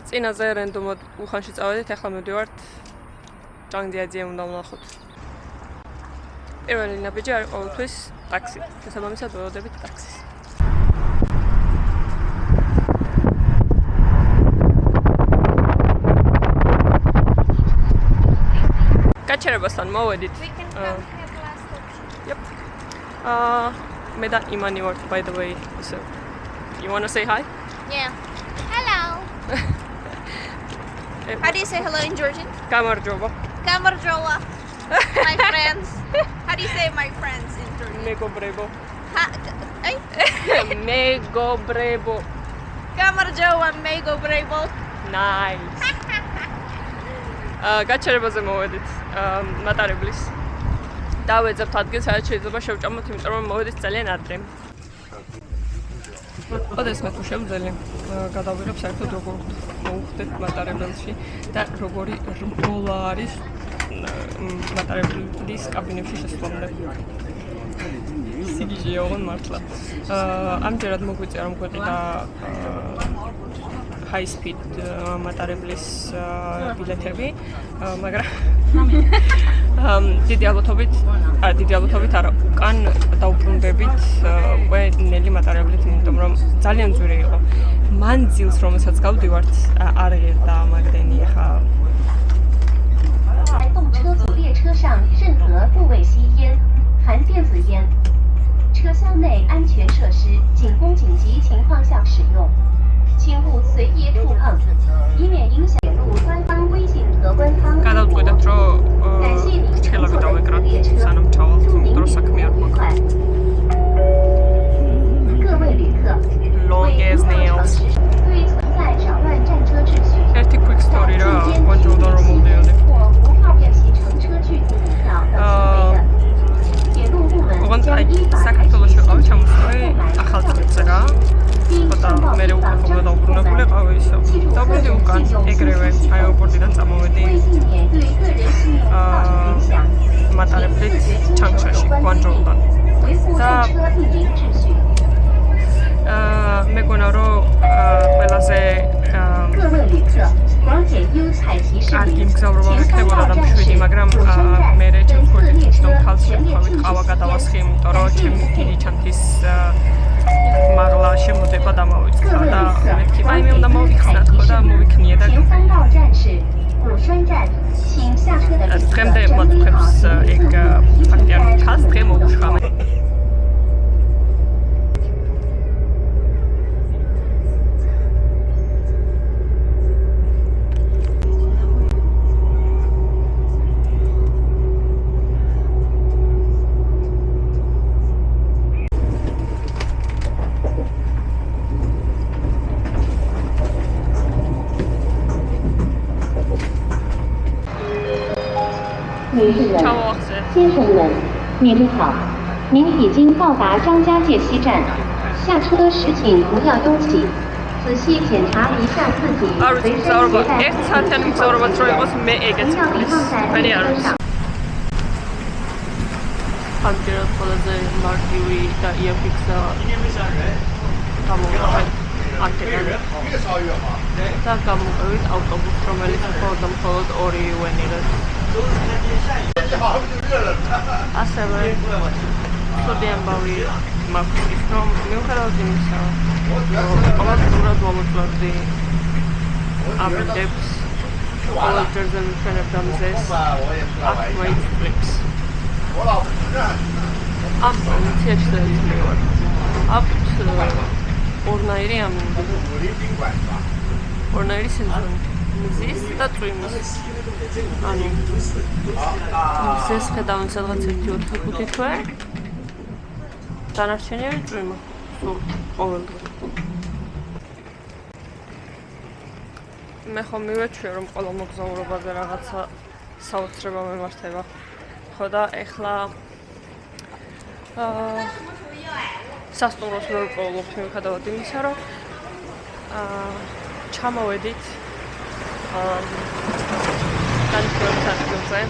წინაზე რენდომად უხანში წავედით, ახლა მივდივართ ჭანგდიაძიე უნდა ვნახოთ. პირველი ნაბიჯი არის ყოველთვის ტაქსი. შესაბამისად ველოდებით ტაქსის. გაჩერებასთან მოვედით. Yep. მე და იმანი ვართ, by the way. So, you want to say hi? Yeah. Hello. How do you say hello in Georgian? გამარჯობა. Gamardrowa. My friends. How do you say my friends in Georgian? მეგობრებო. Hey? მეგობრებო. Gamardrowa, mego-brebo. Nice. გაჩერებაზე მოვედით მატარებლის. დავეძებთ ადგილს, სადაც შეიძლება შევჭამოთ, იმიტომ რომ მოვედით ძალიან ადრე. ოდესმე თუ შემძლე გადავიღებ საერთოდ როგორ მოვხდეთ მატარებელში და როგორი რბოლა არის მატარებლის კაბინებში შესვლამდე. სიგიჟეა ოღონ მართლა. ამჯერად მოგვიწია რომ გვეყიდა high speed მატარებლის ბილეთები, მაგრამ დიდი ალბათობით არა, უკან დაუბრუნდებით უკვე ნელი მატარებლით, იმიტომ რომ ძალიან ძვირი იყო. მანძილს, რომელსაც გავდივართ, არ ღირდა მაგდენი ახლა. 动车组列车上任何部位吸烟，含电子烟。车厢内安全设施仅供紧急情况下使用，请勿随意触碰，以免影响路官方微信和官方。 გადავწყვეტეთ, რომ ჩხელები დავეკრათ სანამ ჩავალთ, იმიტომ რომ საქმე არ გვაქვს. 各位旅客， Long as nails. 对存在扰乱战车秩序。 ერთი quick story რა, კონტროლდან რომ მოვდიოდი. 或无号便携乘车具体票等行为的，铁路部门 ოღონდ 将 აი 依法采取 საქართველოში ყავი ჩამოსული ახალ წელს რა. ხოდა მე უკვე ხომ დაუბრუნებული ყავი ისო. დაუბრუნდი უკან ეგრევე აეროპორტიდან წამოვედი. 微信点对个人信用造成影响， მატარებლით ჩანგშაში, გვანჯოუდან. 维护战车运营秩序。 მეგონა რომ ყველაზე 各位旅客，广检优采集视 კარგი 频， მგზავრობა 前 მქონდა 3 და 号站 მშვიდი, 是 მაგრამ 武川站 მე 跟 ჩემ 各列 ქულით 车 რომ ხალხი 全列 ხავით 禁 ყავა 止吸 გადავასხი, 烟。 იმიტომ რომ 感谢 ჩემი 您。 დიდი ჩანთის მაღლა შემოდება და მეთქი აი მე უნდა მოვიხსნათ ხო და მოვიქნიე და 前3道站是武川站，请下车的旅客 დღემდე 将依 მოთხრებს 好 ეგ ფაქტი არ ხას დღე მოვუშვამე. ჩავახზე. 先生们，您好，您已经到达张家界西站，下车时请不要拥挤，仔细检查一下自己 არ 随 ვიცი 身 მგზავრობა 携带 ერთ საათიანი მგზავრობაც რო იყოს მე ეგეც 不要遗 მგლის 放在 თქვენი 列 არ 车 ვიცი. 上。 ამჯერად ყველაზე მარტივი და იაფიქსა გამოვიყენეთ აქედან და გამოვყევით ავტობუსს, რომელიც მხოლოდ 2 ვენიღებს. ასევე ცუდი ამბავი მაქვს ის, რომ მიუხედავად იმისა, რომ ყოველდღურად ვამოწევდი აპდეიტს, ყოველ ჯერზე მშვენებდა მზეს, აქ ვაიფლიქს. ამ პროვინციაში მივარ. აქვთ ორნაირი ორნაირი სეზონი. მზის და წვიმის. ანუ მზეს ხედავენ სადღაც 1-4-5 თვე. დანარჩენია წვიმა. სულ ყოველდღე. მე ხომ მივეჩვია რომ ყველა მოგზაურობაზე რაღაცა საოცრება მემართება. ხო და ეხლა სასტუმროს ვერ ვპოულობთ მიუხედავად იმისა, რომ ჩამოვედით განხილვის ადგილზე.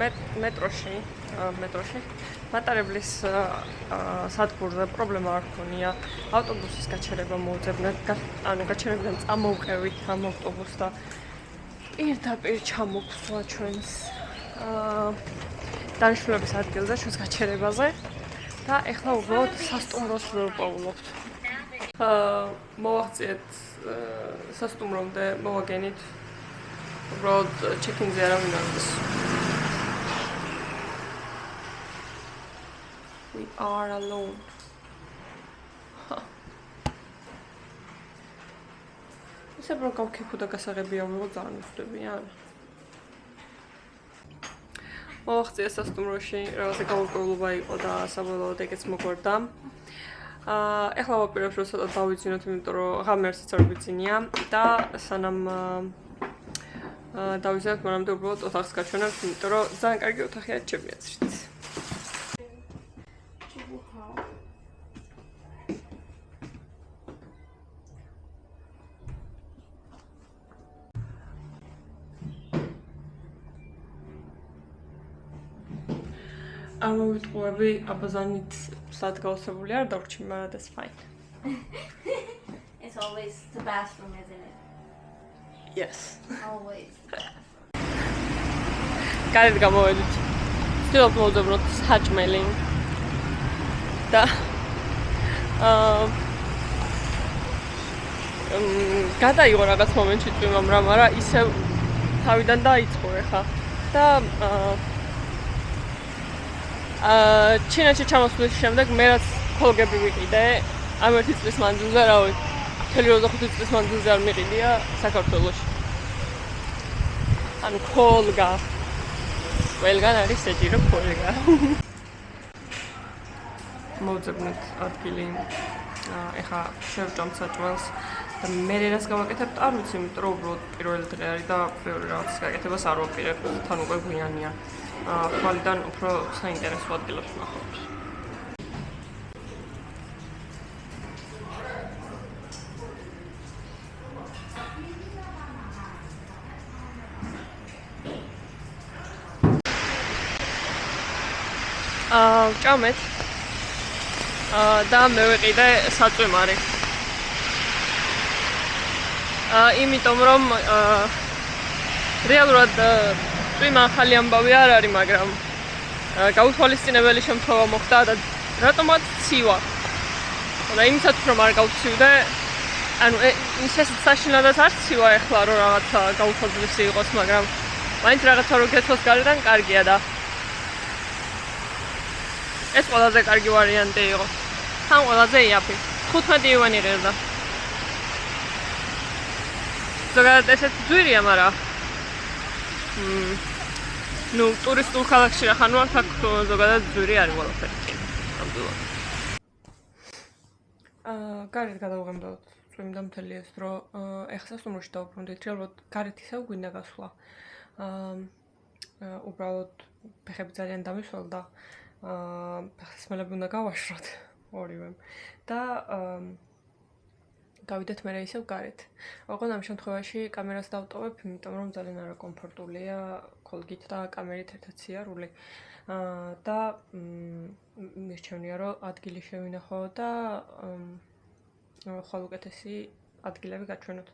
მეტროში მატარებლის სადგურზე პრობლემა არ ქონია. ავტობუსის გაჩერება მოუძებნად, ანუ გაჩერებიდან წამოვყევით ამ ავტობუსს და პირდაპირ ჩამოგვსვა ჩვენს დანიშნულების ადგილზე, ჩვენს გაჩერებაზე და ეხლა უბრალოდ სასტუმროს ვიპოვებთ. მოვახციეთ სასტუმრომდე, მოვაგენით. უბრალოდ ჩეკინზე არავინ არ არის. We are alone. ისე რომ გავქეფო და გასაღებია ვიღო ძალიან ვხვდებიან. მოვახციე სასტუმროში, რაღაცა გაურკვევლობა იყო და საბოლოოდ ეგეც მოგვარდა. ეხლა ვაპირებ რომ ცოტა დავიძინოთ, იმიტომ რომ ღამე არცაც არ ვიცინია და სანამ დავიზარდ, მანამდე უბრალოდ ოთახს გაჩვენებთ, იმიტომ რომ ძალიან კარგი ოთახია ჩემი აზრით. არ მოვიტყუები, აბაზანით სად გავსებული არ დავრჩი, მაგრამ that's fine. It's always the bathroom, isn't it? Yes. Always. გარეთ გამოვედით. ვცდილობ მოვუძებნოთ საჭმელი. და გადაიღო რაღაც მომენტში წვიმა, მაგრამ ისევ თავიდან დაიწყო ეხა. და ჩინეთში ჩამოსვლის შემდეგ მე რაც ქოლგები ვიყიდე, ამ 1 წლის მანძილზე, რავი, 25 წლის მანძილზე არ მიყიდია საქართველოში. ანუ ქოლგა. ყველგან არის საჭირო ქოლგა. მოვუძებნოთ ადგილი. ეხა შევჭამთ საჭმელს და მე რას გავაკეთებთ, არ ვიცი, იმიტომ რომ უბრალოდ პირველი დღე არის და ბევრი რაღაცის გაკეთებას არ ვაპირებ, თან უკვე გვიანია. ხვალიდან უფრო საინტერესო ადგილებს ვნახავთ. ვჭამეთ და მე ვიყიდე საწვიმარი. იმიტომ რომ რეალურად წვიმა ახალი ამბავი არ არის, მაგრამ გაუთვალისწინებელი შემთხვევა მოხდა და რატომაც ცივა. და იმისათვის რომ არ გავცივდე, ანუ ისეც საშინელად არ ცივა ეხლა რომ რაღაცა გაუთვალისწინებელი იყოს, მაგრამ მაინც რაღაცა რო გეცოს გარედან კარგია და ეს ყველაზე კარგი ვარიანტი იყო. თან ყველაზე იაფი. 15 იუანი ღირდა. ზოგადად ესეც ძვირია, მაგრამ ну, ტურისტულ ქალაქში რა ხან ვარ, აქ ზოგადად ძვირი არის ყველაფერი. ნამდვილად. გარეთ გადავღემდოთ წვიმდა მთელი ეს დრო. ეხლა სასტუმროში დავუბრუნდით, რეალურად გარეთ ისევ გვინდა გასვლა. უბრალოდ ფეხები ძალიან დამისვალ და ფეხსაცმელები უნდა გავაშროთ ორივემ და გავიდეთ მე ისევ გარეთ. ოღონდ ამ შემთხვევაში კამერას დავტოვებ, იმიტომ რომ ძალიან არაკომფორტულია ქოლგით და კამერით ერთად სიარული. და მირჩევნია რომ ადგილი შევინახო და ხვალ უკეთესი ადგილები გაჩვენოთ.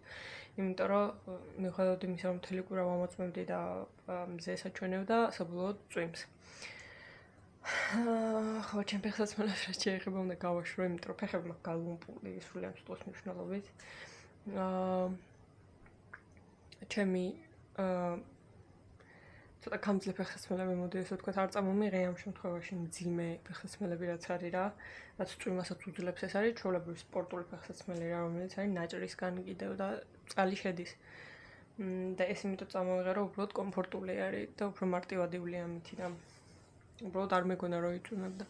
იმიტომ რომ მიუხედავად იმისა, რომ მთელი კვირა ვამოწმებდი და მზე საჩვენებდა, საბოლოოდ წვიმს. ხო, ჩემ ფეხსაცმელებს რაც შეიძლება უნდა გავაშრო, იმიტომ რომ ფეხები მაქვს გალუმპული, სრულიად სტოს მნიშვნელობით. ჩემი ცოტა გამძლე ფეხსაცმელები მოდი ესე ვთქვათ, არ წამომიღე ამ შემთხვევაში მძიმე ფეხსაცმელები რაც არის რა, რაც წვიმასაც უძლებს, ეს არის ჩვეულებრივი სპორტული ფეხსაცმელი რა, რომელიც არის ნაჭრისგან კიდევ და წყალი შედის. და ეს იმიტომ წამოვიღე, რომ უბრალოდ კომფორტული არის და უფრო მარტივადივლია ამითი და უბრალოდ არ მეგონა რომ იწვიმებ და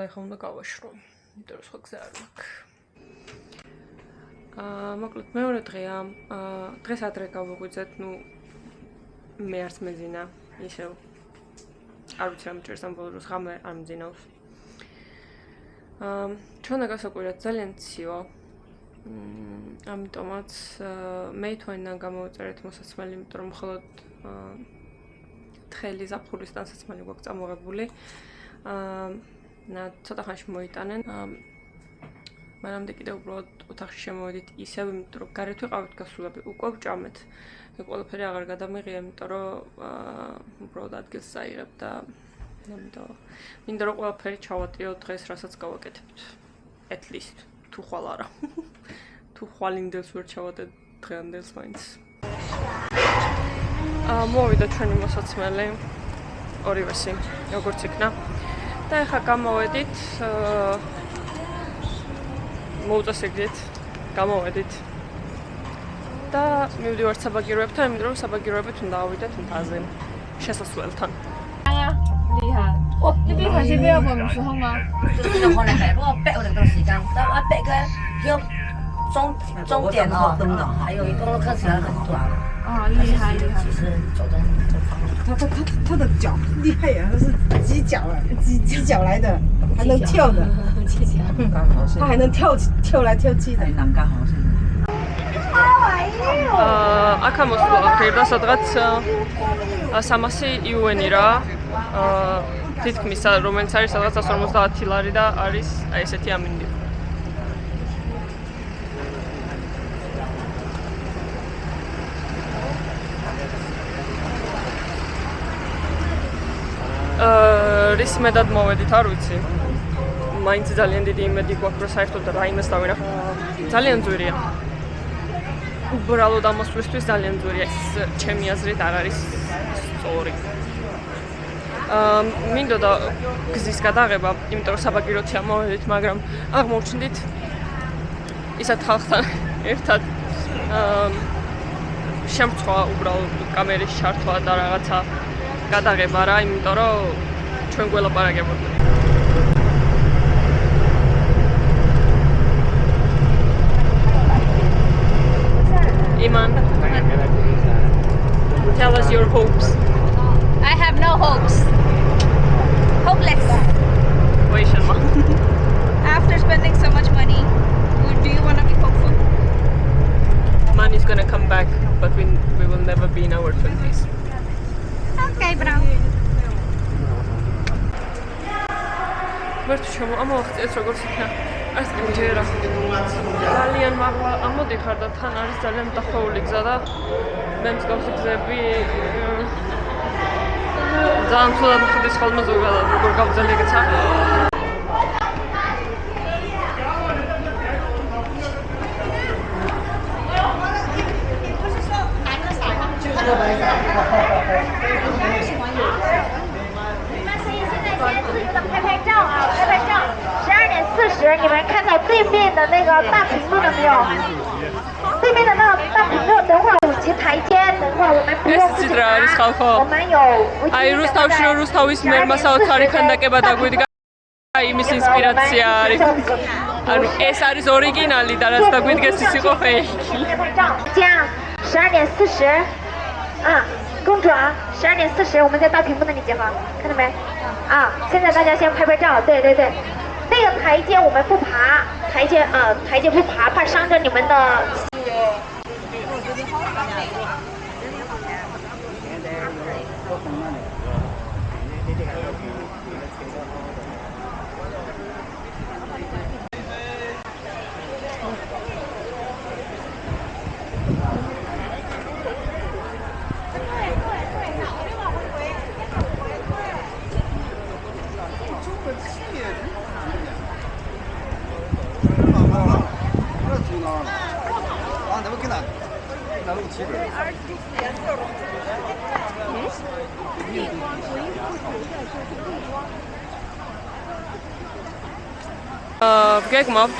ეხლა უნდა გავაშრო, იმიტომ რომ სხვა გზა არ მაქვს. მოკლედ მეორე დღეა, დღეს ადრე გავუღვიძეთ, ну მე არც მეძინა, ისევ არ ვიცი რამ ჭირს ამ ბოლო დროს ღამე არ მძინავს. ჩვენ გასაკვირად ძალიან ცივა. ამიტომაც მე თვითონიდან გამოვწერეთ მოსაცმელი, იმიტომ რომ მხოლოდ თხელი ზაფხულისთანაც მალე გვაქვს წამოღებული. ცოტა ხანში მოიტანენ. მანამდე კიდევ უბრალოდ ოთახში შემოვედით ისევ, იმიტომ რომ გარეთ ვიყავით გასულები, უკვე ვჭამეთ. ყველაფერი აღარ გადამიღია, იმიტომ რომ უბრალოდ ადგილს წაიღებ და მინდა რომ ყველაფერი ჩავატიო დღეს, რასაც გავაკეთებთ. At least თუ ხვალ არა. თუ ხვალინდელს ვერ ჩავატეთ დღევანდელს მაინც. მოვიდა ჩვენი მოსაცმელი ორივესი, როგორც იქნა. და ეხლა გამოვედით მოუწესრიგდით, გამოვედით და მივდივართ საბაგიროებთან, იმიტომ რომ საბაგიროებით უნდა ავიდეთ მთაზე შესასვლელთან. 那边看这边要逛的时候吗？就是可能还如果8个时间，到8个有终点哦，还有一个路看起来很短。啊，厉害厉害！其实走的很方便。他的脚厉害呀，他是鸡脚啊，鸡脚来的，还能跳的，他还能跳来跳去的。 აქ ამოსვლა ღირდა სადღაც 300 იუენი რა. თითქმის რომელიც არის სადღაც 150 ლარი და არის აი ესეთი ამინდი. რის მეტად მოვედით არ ვიცი. მაინც ძალიან დიდი იმედი გვაქვს რომ საერთოდ რაიმეს დავინახავ. ძალიან ძვირია. უბრალოდ ამოსვლისთვის ძალიან ძვირია. ეს ჩემი აზრით არ არის სწორი. მინდოდა გზის გადაღება, იმიტომ რომ საბაგიროთი ამოვედით, მაგრამ აღმოჩნდით ისეთ ხალხთან ერთად შემწვა უბრალოდ კამერის ჩართვა და რაღაცა გადაღება რა, იმიტომ რომ ჩვენ გველაპარაკებოდნენ. Iman, tell us your hopes. I have no hopes. Hopeless. Wait, Sharma. After spending so much money, do you want to be hopeful? Money's gonna come back, but we will never be in our 20s. Okay, bro. ვერც ამოვახცეთ როგორც იქნა. ეს ჯერა. ძალიან მაღლა ამოდიხარ და თან არის ძალიან დახვეული გზა და მე მსგავსი გზები ძალიან ცუდად მხედრის ხოლმე ზოგადად როგორ გავძლებეცა.你们看到对面的那个大屏幕了没有？对面的那个大屏幕，等会儿5级台阶，等会儿我们不用自己拿，我们有5级。აი რუსთავის მერმა საოცარი ქანდაკება დაგვიდგა. იმის ინსპირაცია არის. ანუ ეს არის ორიგინალი და რაც დაგვიდგეს ის იყო ფეიქი. 这样12:40，公主啊，12:40我们在大屏幕那里集合，看到没？现在大家先拍照，对对对。 那个台阶我们不爬，台阶不爬，怕伤着你们的。 გეგმავთ,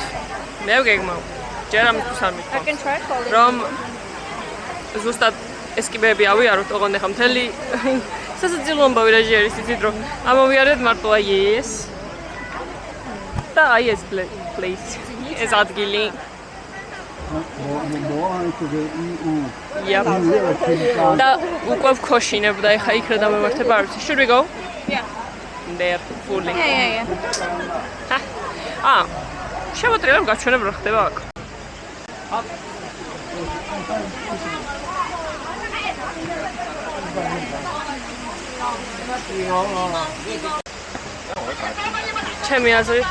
მე ვგეგმავ. ჯერ ამისთვის არ მithქვა. I can try calling. რომ ზუსტად ესკიბეები ავიაროთ, ოღონდ ახლა მთელი სასაცილო ამბავი რა ჟერის იცით რომ ამოვიარეთ მარტო აი ეს. და აი ეს place. ეს ადგილი. და უკვე ვქოშინებდა, ეხა იქ რა დამემართება არ ვიცი. Should we go? Yeah. There fully. Yeah. შევატრიალებ გაჩვენებ რა ხდება აქ. ჩემი აზრით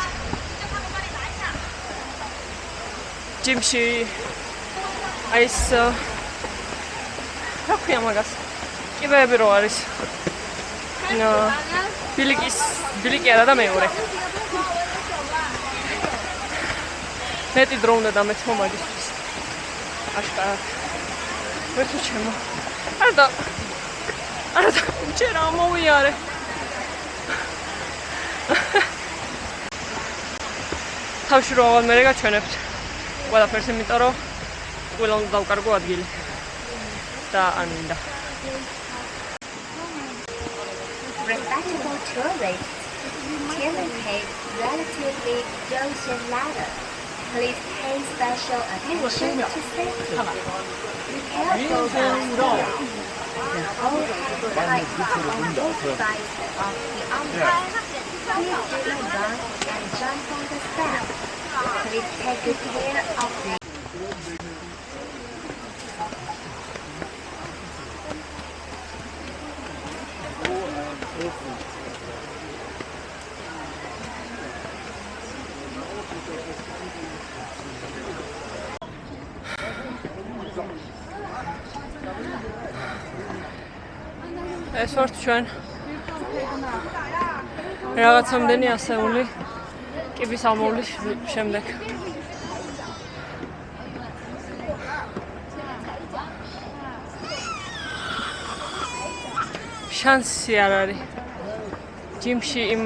ჯიმში აი ეს რა ქვია მაგას კიბეები რო არის ბილიკი არა და მეორე მეტი დრო უნდა დამეცმო მაგისთვის აშკარად ვერ თუ ჩემო არა ჯერ ამოვიარე თავში რო აღარ მე გაჩვენებთ ყველაფერს იმიტომ რომ ყველა უნდა დავკარგო ადგილი და არ მინდა Respectable tourists, Tilly paid relatively Goshen ladder. Please pay special attention to safety. You cannot go downstairs. The whole height on both sides of the umbrella. Please do not run and jump on the steps. Please take good care of the ეს ვართ ჩვენ რაღაცამდენი ასეული კიბის ამოვლის შემდეგ შანსი არ არის ჯიმში იმ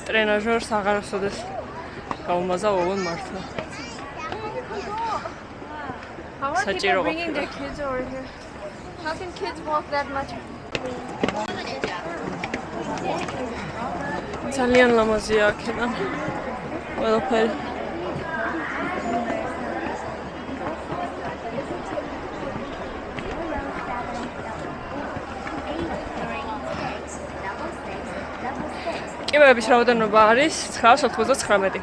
ტრენაჟორს აღარ უსოდეს გაუმაზავ ოღონ მართლა საჭირო ყოფილა How can kids walk that much? ძალიან ლამაზია აქედან ყველაფერი კიბეების რაოდენობა არის 999.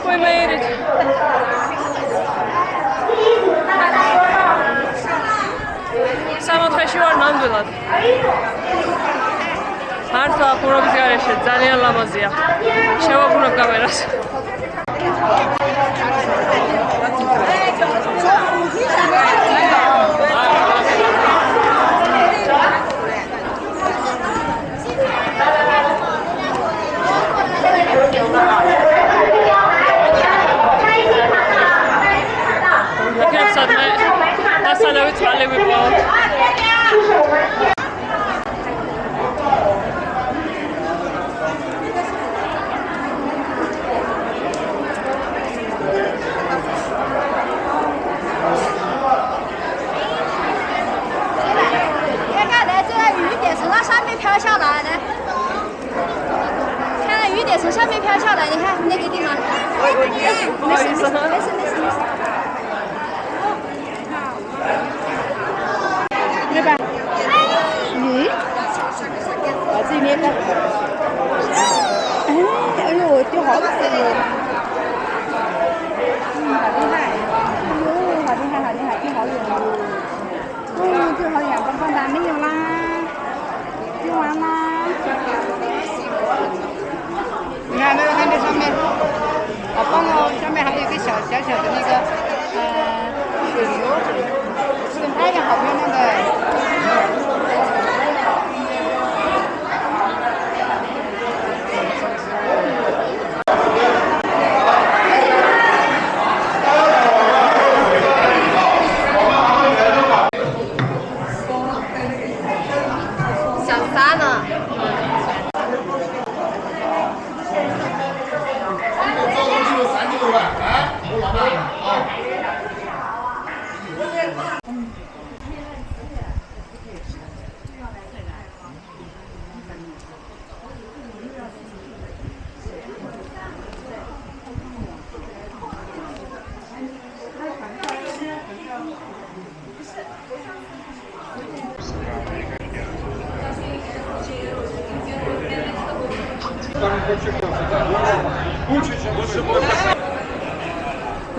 We made it. სამოთხეში ვარ ნამდვილად. მართლა ხურობის გარეშე ძალიან ლამაზია. შევაბრუნებ კამერას. დასალევი წყალი ვიყავთ.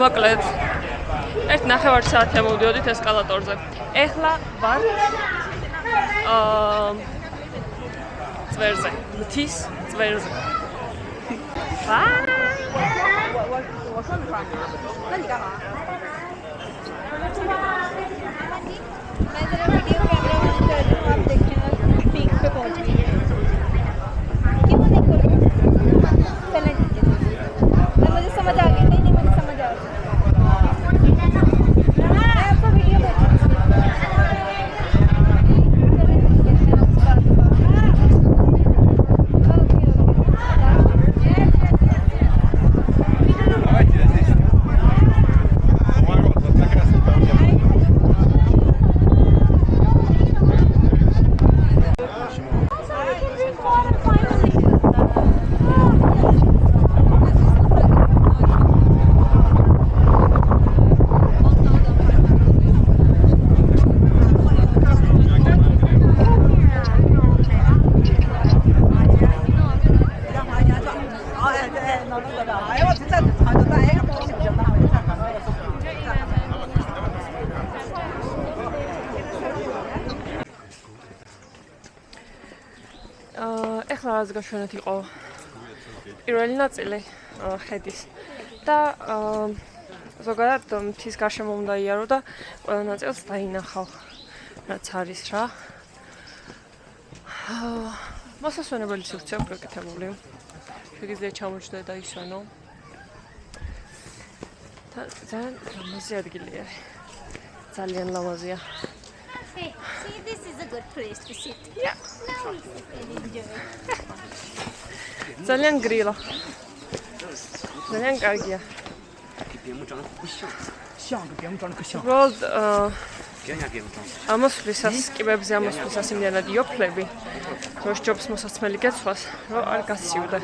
მოკლედ ერთ ნახევარ საათი ამოვდიოდით ესკალატორზე. ეხლა ვარ წვერზე, მთის წვერზე. ეხლა რაც გაშვენოთ იყო პირველი ნაწილი ხედის და ზოგადად მთის გარშემო უნდა იარო და ყველა ნაწილს დაინახავ რაც არის რა. მოსასვენებელი სივრცე აქვს გაკეთებული. შეგიძლიათ ჩამოჭრდე და ისვენო. და ძალიან ლამაზი ადგილია. ძალიან ლამაზია. Hey, see, this is a good place to sit. Yeah. Now we can enjoy. ძალიან გრილა. ძალიან კარგია. უბრალოდ ამოსვლისას, კიბებზე ამოსვლისას იმდენად იოფლები, რომ სჯობს მოსაცმელი გეცვას, რომ არ გასცივდე.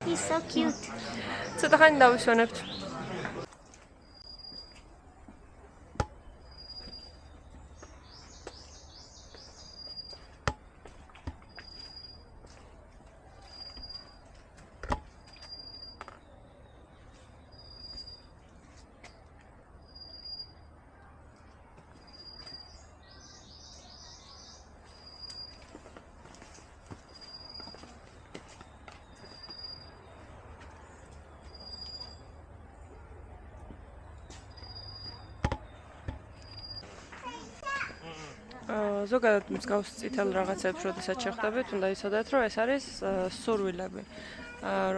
He's so cute. ცოტა ხანი დავისვენებთ. ზოგადად მსგავს წითელ რაღაცებს როდესაც შეხვდებით, უნდა იცოდეთ, რომ ეს არის სურვილები,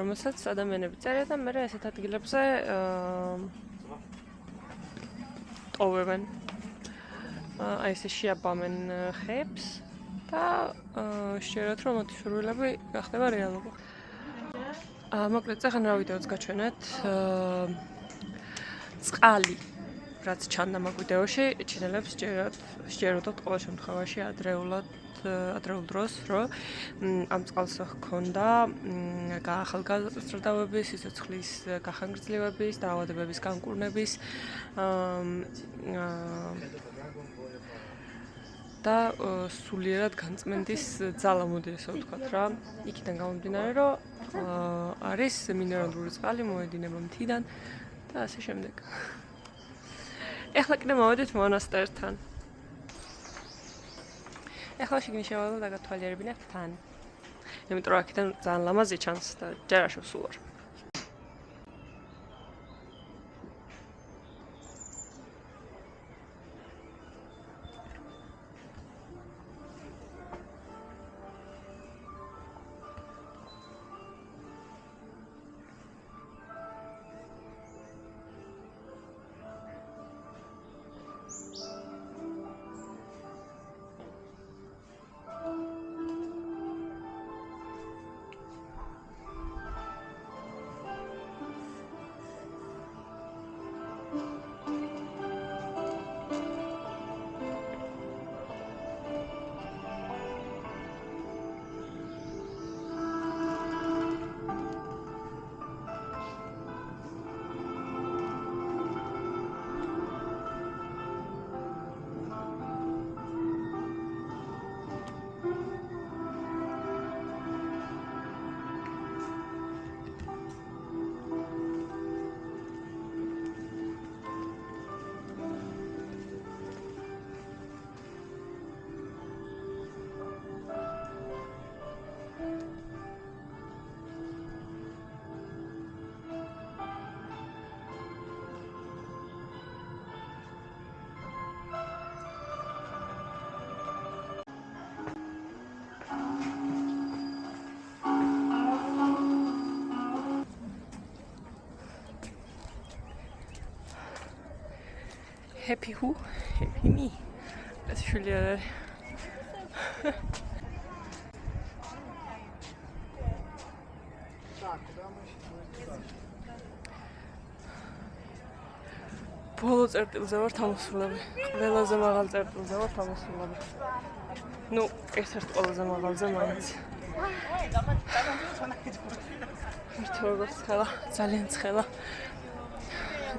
რომელსაც ადამიანები წერენ და მერე ესეთ ადგილებზე ტოვებენ. აი ესე შეაბამენ ხეებს და შეეროთ, რომ მათი სურვილები გახდება რეალობა. მოკლედ, ახლა რა ვიდეოც გაჩვენეთ. წყალი რაც ჩანდა მაგ ვიდეოში, ჩინელებს სჯეროდათ ყოველ შემთხვევაში ადრეულ დროს, რომ ამ წყალს ჰქონდა გაახალგაზრდავების, სიცოცხლის გახანგრძლივების, დაავადებების განკურნების და სულიერად განწმენდის ძალა, მოდი ესე ვთქვათ რა. იქიდან გამომდინარე, რომ არის მინერალური წყალი, მოედინება მთიდან და ასე შემდეგ. ეხლა კიდე მოვედით მონასტერთან. ეხლა შიგნით შევალო და გათვალიერებინებთ თან. იმიტომ რომ აქედან ძალიან ლამაზი ჩანს და ჯერ არ შევსულ ვარ. happy who? Happy me. ეს შვილი არ არის. ბოლო წერტილზე ვარ თამასულები. ყველაზე მაღალ წერტილზე ვარ თამასულები. ნუ, ერთ-ერთ ყველაზე მაღალზე მაინც. ერთი როგორც ცხელა, ძალიან ცხელა.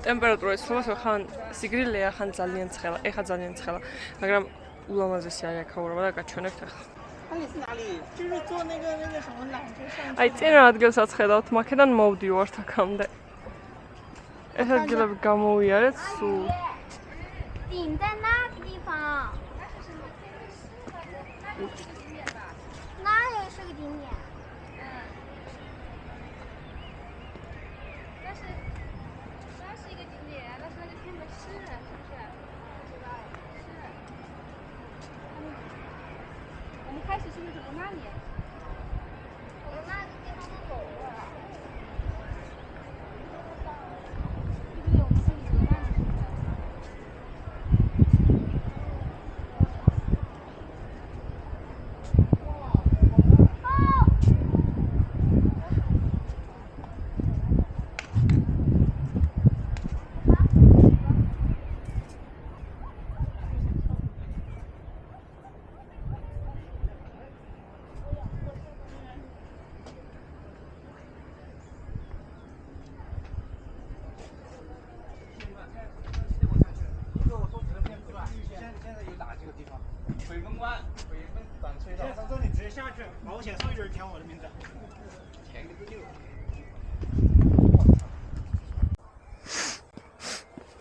ტემპერატურა იცვლება, ხან სიგრილეა, ხან ძალიან ცხელა. ეხა ძალიან ცხელა, მაგრამ ულამაზესი არის აქაურობა და გაჩვენებთ ახლა. აი, წინ რა ადგილსაც ხედავთ, მაქედან მოვდივართ აქამდე. ეს ადგილები გამოვიარეთ სულ. 顶在那个地方，那也是个顶点。那是一个景点，但是那个天门是，是不是？不知道，是。我们开始是不是走到那里？我们那个地方都走过了。对不对？我们可以走到那里，是不是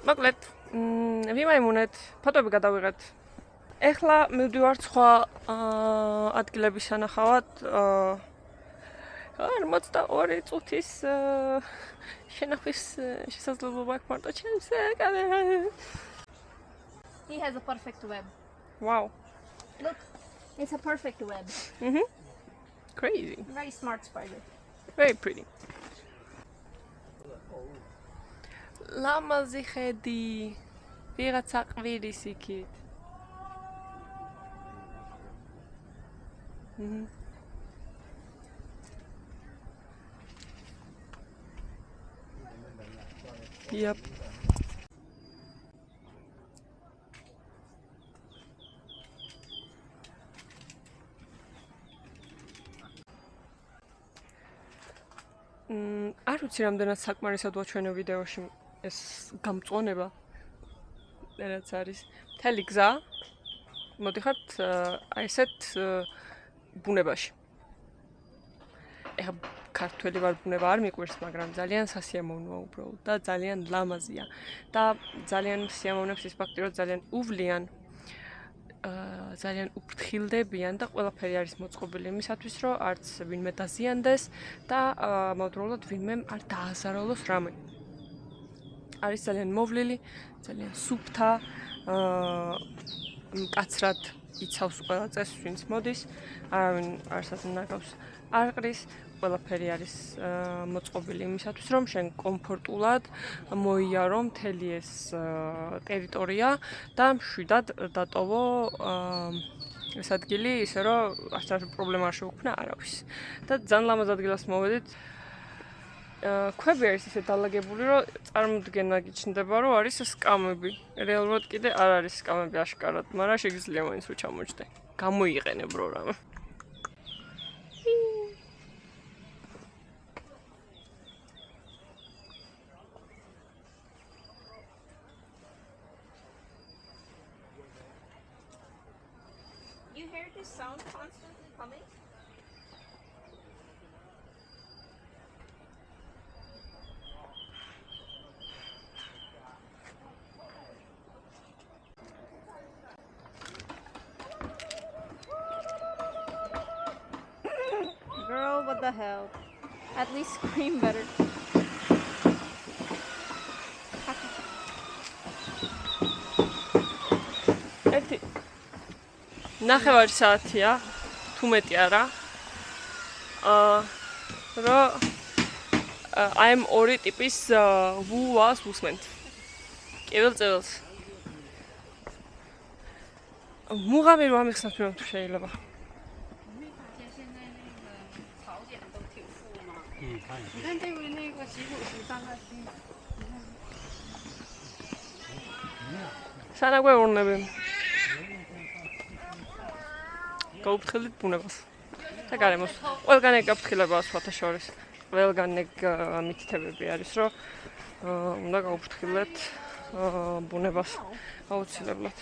？მოკლედ, ვიმაიმუნეთ, ფოტოები გადავიღეთ. ეხლა მივდივართ სხვა ადგილების სანახავად. 42 წუთის შენახვის შესაძლებლობა აქვს მარტო ჩემს. He has a perfect web. Wow. Look, it's a perfect web. Crazy. Very smart spider. Very pretty. ლამაზი ხედი. ვიღაცა ყვირის იქით. Yep. არ ვიცი რამდენად საკმარისად ვაჩვენე ვიდეოში ეს გამწონება რაც არის მთელი გზა მოდიხართ აი ესეთ ბუნებაში ეხა ქართველი ვარ ბუნება არ მიყვირს მაგრამ ძალიან სასიამოვნოა უბრალოდ და ძალიან ლამაზია და ძალიან სიამოვნებს ის ფაქტი რომ ძალიან უვლიან ძალიან უფრთხილდებიან და ყველაფერი არის მოწყობილი იმისათვის რომ არც ვინმე დაზიანდეს და ამავდროულად ვინმე არ დააზარალოს რამე არის ძალიან მოვლილი ძალიან სუფთა მკაცრად იცავს ყველა წესს ვინც მოდის არავინ არსად ნაგავს არ ყრის ყველაფერი არის მოწყობილი იმისათვის რომ შენ კომფორტულად მოიარო მთელი ეს ტერიტორია და მშვიდად დატოვო ეს ადგილი ისე რომ არც პრობლემა არ შეუქმნა არავის და ძალიან ლამაზ ადგილას მოვედით ქვები არის ისე დალაგებული რომ წარმოდგენა გიჩნდება რომ არის სკამები რეალურად კიდე არ არის სკამები აშკარად მაგრამ შეგიძლია მაინც რომ ჩამოჯდე გამოიყენებ რო რამე You hear this sound constantly coming? Girl, what the hell? At least scream better. ერთი ნახევარი საათია თუ მეტი არა რომ აი ამ ორი ტიპის ვუას უსმენთ. პირველ წელს მუღამი რომ ამიხსნათ მე თუ შეიძლება. 你看这个那个洗骨13个星。 სანაგვეურნები. გაუფრთხილდით ბუნებას. და გარემოს. ყველგან ეგ გაფრთხილებაა სხვათა შორის. ყველგან ეგ მითითებები არის, რომ უნდა გაუფრთხილდეთ ბუნებას აუცილებლად.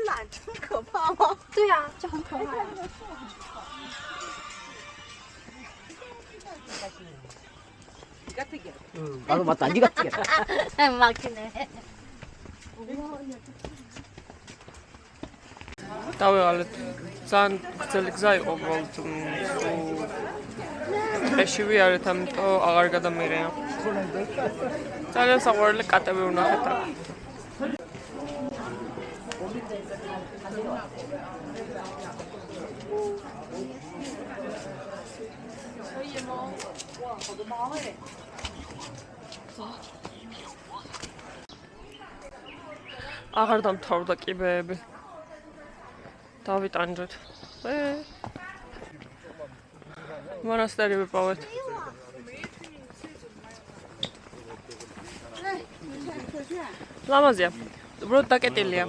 懒这么可怕吗？对呀、这很可怕呀。 나도 맞다. 네가 뛰어. 막히네. დავეღალეთ ძალიან გრძელი გზა იყო უბრალოდ ეში ვიარეთ ამიტომ აღარ გადამერეა ძალიან საყვარელი კატები ვნახეთ აქ აღარ დამთავრდა კიბეები დავიტანჯეთ. მონასტერი ვიპოვეთ. ლამაზია. უბრალოდ დაკეტილია.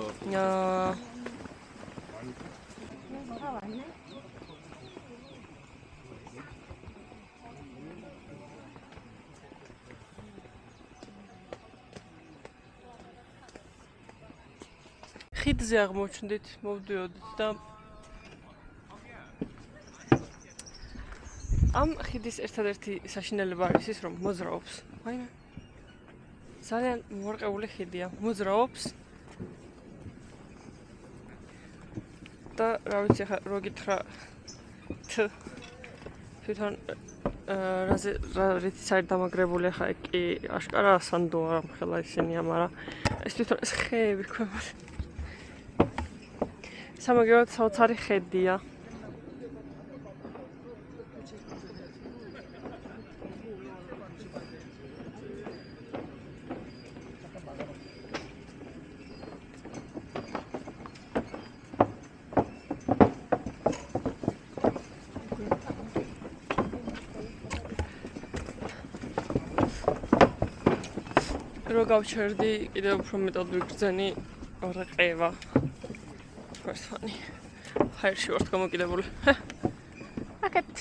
ხიდზე აღმოჩნდით, მოვდიოდით და ამ ხიდის ერთადერთი საშინელება არის ის, რომ მოძრაობს. ვაიმე. ძალიან მორყეული ხიდია, მოძრაობს. და რა ვიცი ხა რო გითხრა თვითონ რითიც არის დამაგრებული ხა კი აშკარა სანდოა ხელა ისინია, მაგრამ ეს თვითონ ეს ხეები ქვემოთ. სამაგეროდ საოცარი ხედია. რო გავჩერდი, კიდევ უფრო მეტად ვიგრძენი რყევა. First-ფანი. ჰაერში ვართ გამოკიდებული. აკეთ.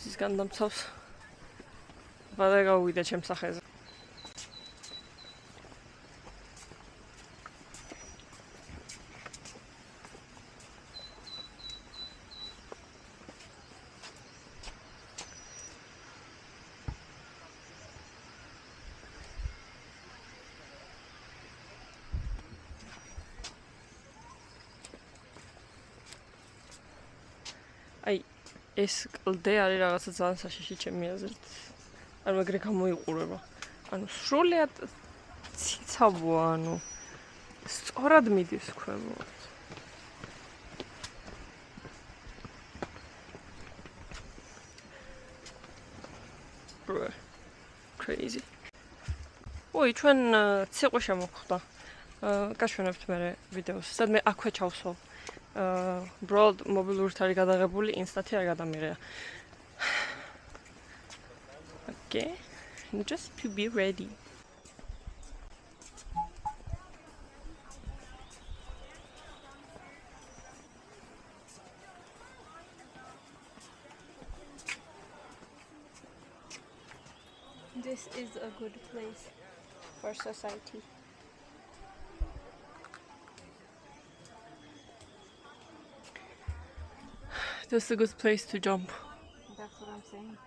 ის განდამცავს. ვადა გავუვიდა ჩემს სახეზე. აი ეს კლდე არის რაღაცა ძალიან საშიში ჩემი აზრით. არ მაგრე გამოიყურება. ანუ სრულიად ციცაბოა, ანუ სწორად მიდის ქვემოთ. Crazy. ой, ჩვენ ციყვი შემოხვდა. გაშვენებთ მე ვიდეოს. სადმე აქვე ჩავსვავ. Broad მობილურით არის გადაღებული, ინსტათი არ გადამიღია. Okay, just to be ready. This is a good place for society. This is a good place to jump. That's what I'm saying.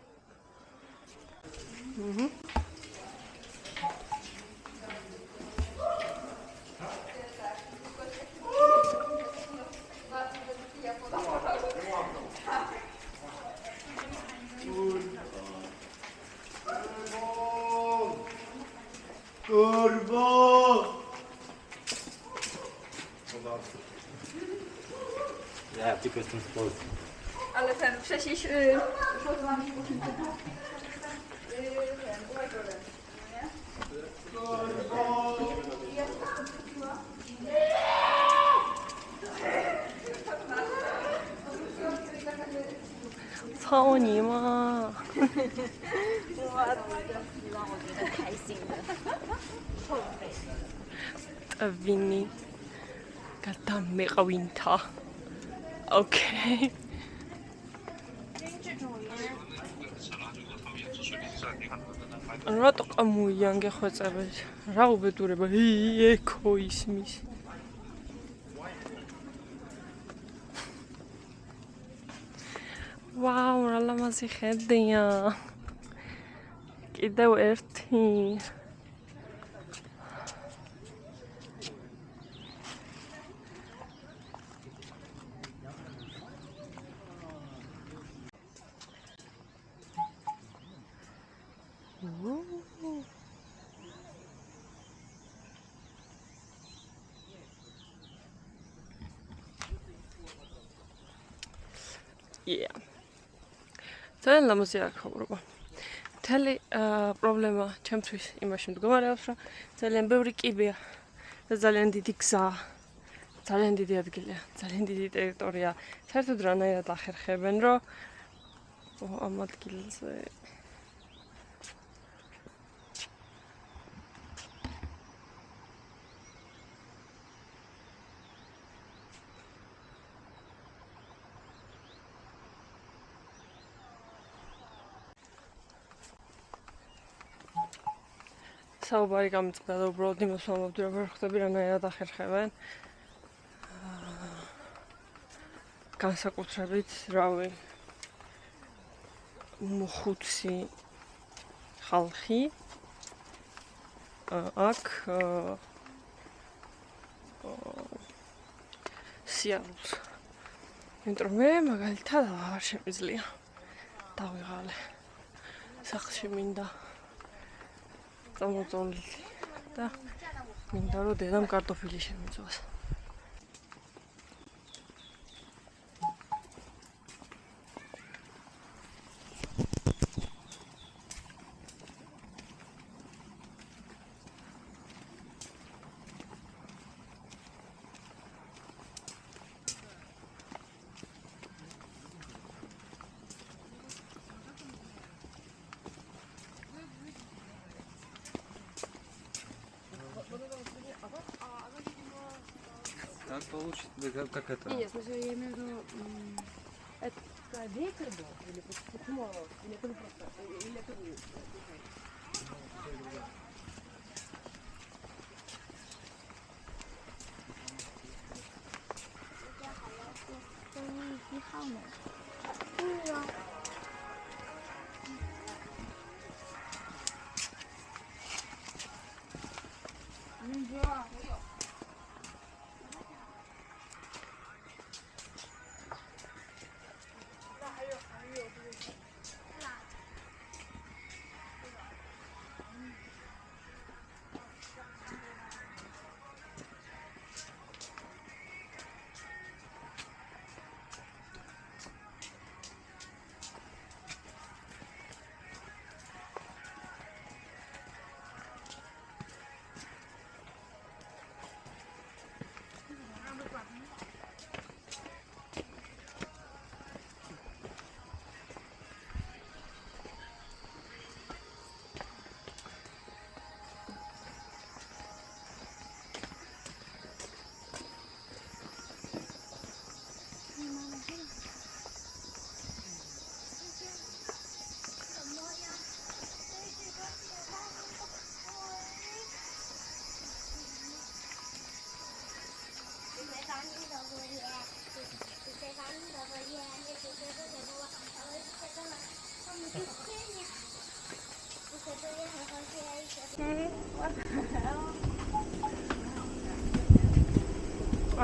Yeah, because it's close. Ale ten przecież 사원이마. Vini. Gata meqawinta. Okay. რატო ყამუიან გეხვეწებეთ? რა უბედურება? ეკო ისმის. ვაუ, რა ლამაზი ხედია. კიდევ ერთი. Yeah. ძალიან ლამაზი აქ ხავრობა. მთელი პრობლემა ჩემთვის იმაში მდგომარეობს, რომ ძალიან ბევრი კიბეა და ძალიან დიდი გზა, ძალიან დიდი ადგილია, ძალიან დიდი ტერიტორია. საერთოდ რანაირად ახერხებენ, რომ ამ ადგილზე საუბარი გამიწყდა და უბრალოდ იმას ვამბობდი, რომ ვერ ხვდები რანაირად ახერხებენ. განსაკუთრებით, რავი, ხუთი ხალხი აქ სიარულს. იმიტომ მე მაგალითად აღარ შემიძლია დავიღალე. სახლში მინდა წამოწოლილი და მინდა რომ დედამ კარტოფილი შემიწვას. Как получится? Как это? Нет, в смысле, я имею в виду, это ветер был? Или почему? Или это просто? Или это вы?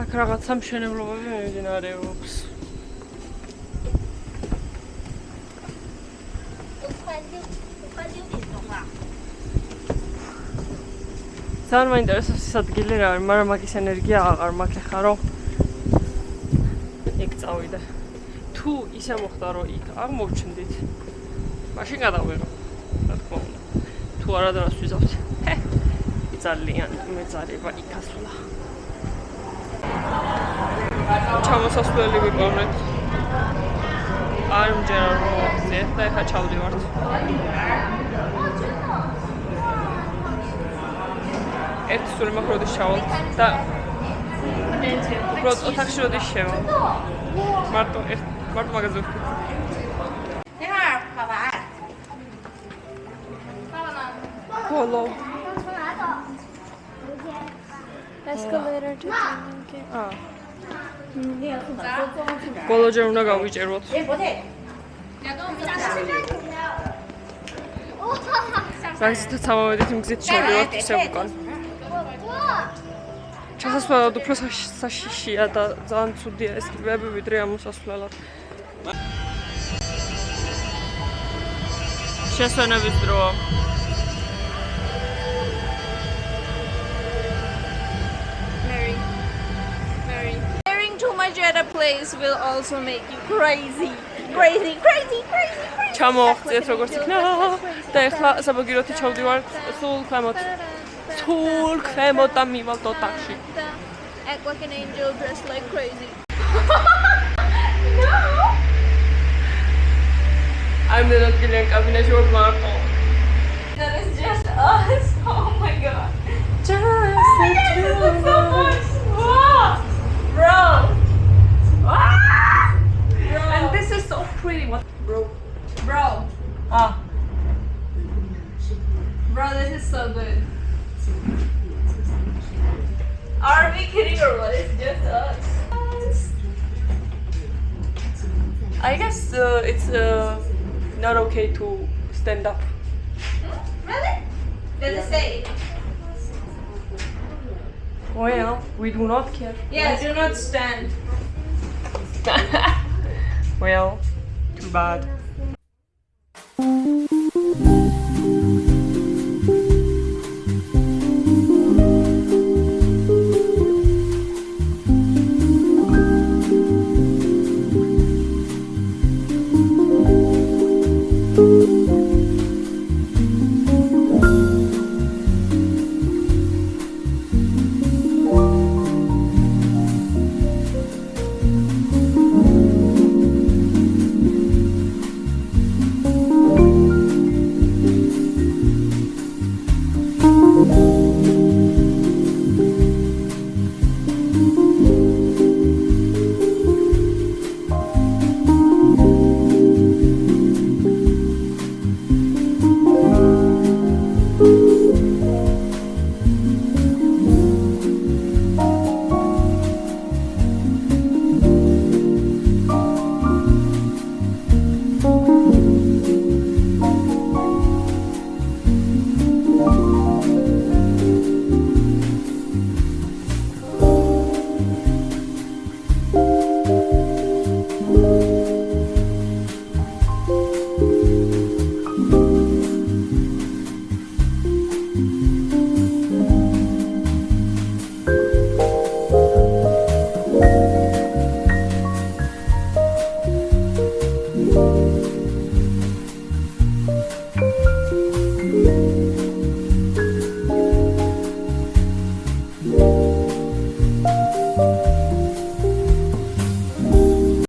აქ რაღაცა მშენებლობები მიმდინარეობს. ძალიან მაინტერესებს ეს ადგილი რა არის, მაგრამ მაგის ენერგია აღარ მაქვს ხა რომ იქ წავიდე. თუ ისე მოხდა რომ იქ აღმოჩნდით, მაშინ გადავიღო. რა თქმა უნდა. თუ არადროს ვიზავთ. ძალიან მეწარება იქ ასვლა. ჩამოსასვლელი ვიპოვნეთ. არ მჯერა რომ ვახციეთ და ეხა ჩავდივართ. ერთ სული მაქვს როდის ჩავალთ და უბრალოდ ოთახში როდის შევა. მარტო მაგაზე ვხდით. Polo. Escalator to Polo ჯერ უნდა გავიჭეროთ. Რაღაცა წამოვედით იმ გზით ჩავდივართ ისევ უკან. ჩასასვლელად უფრო საშიშია და ძალიან ცუდია ეს კიბეები ვიდრე ამოსასვლელად. შესვენების დროა. Staring too much at a place will also make you crazy. ჩამოვახციეთ როგორც იქნა და ეხლა საბაგიროთი ჩავდივართ სულ ქვემოთ. სულ ქვემოთ და მივალთ ოთახში. Act like an angel, dressed like crazy. I'm the not getting cabinet work marathon. That is just us. Oh my god. Just so much. Wow. Bro. And this is so pretty. What, bro? Bro. Ah. Bro, this is so good. Are we kidding or what? It's just us. I guess it's not okay to stand up. Really? Does it say? Well, we do not care. Yeah, do not stand. Well, too bad.